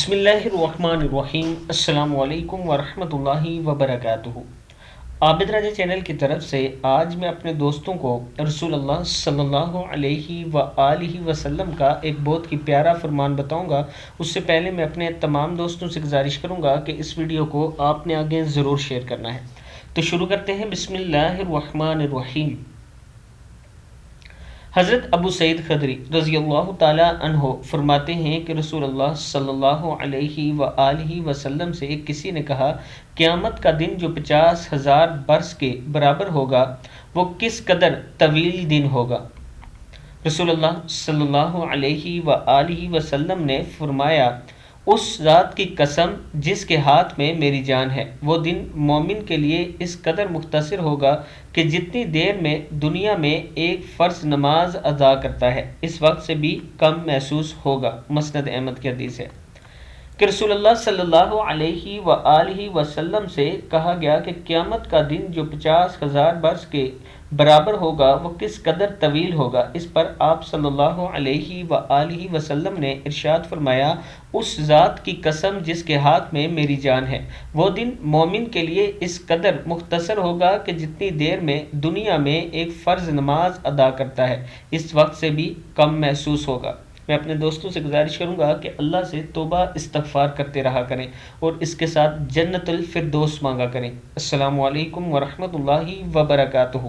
بسم اللہ الرحمن الرحیم۔ السلام علیکم ورحمۃ اللہ وبرکاتہ۔ عابد راجہ چینل کی طرف سے آج میں اپنے دوستوں کو رسول اللہ صلی اللہ علیہ وآلہ وسلم کا ایک بہت ہی پیارا فرمان بتاؤں گا۔ اس سے پہلے میں اپنے تمام دوستوں سے گزارش کروں گا کہ اس ویڈیو کو آپ نے آگے ضرور شیئر کرنا ہے۔ تو شروع کرتے ہیں۔ بسم اللہ الرحمن الرحیم۔ حضرت ابو سعید خدری رضی اللہ تعالی عنہ فرماتے ہیں کہ رسول اللہ صلی اللہ علیہ وآلہ وسلم سے کسی نے کہا، قیامت کا دن جو 50,000 برس کے برابر ہوگا وہ کس قدر طویل دن ہوگا؟ رسول اللہ صلی اللہ علیہ وآلہ وسلم نے فرمایا، اس ذات کی قسم جس کے ہاتھ میں میری جان ہے، وہ دن مومن کے لیے اس قدر مختصر ہوگا کہ جتنی دیر میں دنیا میں ایک فرض نماز ادا کرتا ہے اس وقت سے بھی کم محسوس ہوگا۔ مسند احمد کی حدیث ہے کہ رسول اللہ صلی اللہ علیہ وآلہ وسلم سے کہا گیا کہ قیامت کا دن جو 50,000 برس کے برابر ہوگا وہ کس قدر طویل ہوگا۔ اس پر آپ صلی اللہ علیہ وآلہ وسلم نے ارشاد فرمایا، اس ذات کی قسم جس کے ہاتھ میں میری جان ہے، وہ دن مومن کے لیے اس قدر مختصر ہوگا کہ جتنی دیر میں دنیا میں ایک فرض نماز ادا کرتا ہے اس وقت سے بھی کم محسوس ہوگا۔ میں اپنے دوستوں سے گزارش کروں گا کہ اللہ سے توبہ استغفار کرتے رہا کریں اور اس کے ساتھ جنت الفردوس مانگا کریں۔ السلام علیکم ورحمۃ اللہ وبرکاتہ۔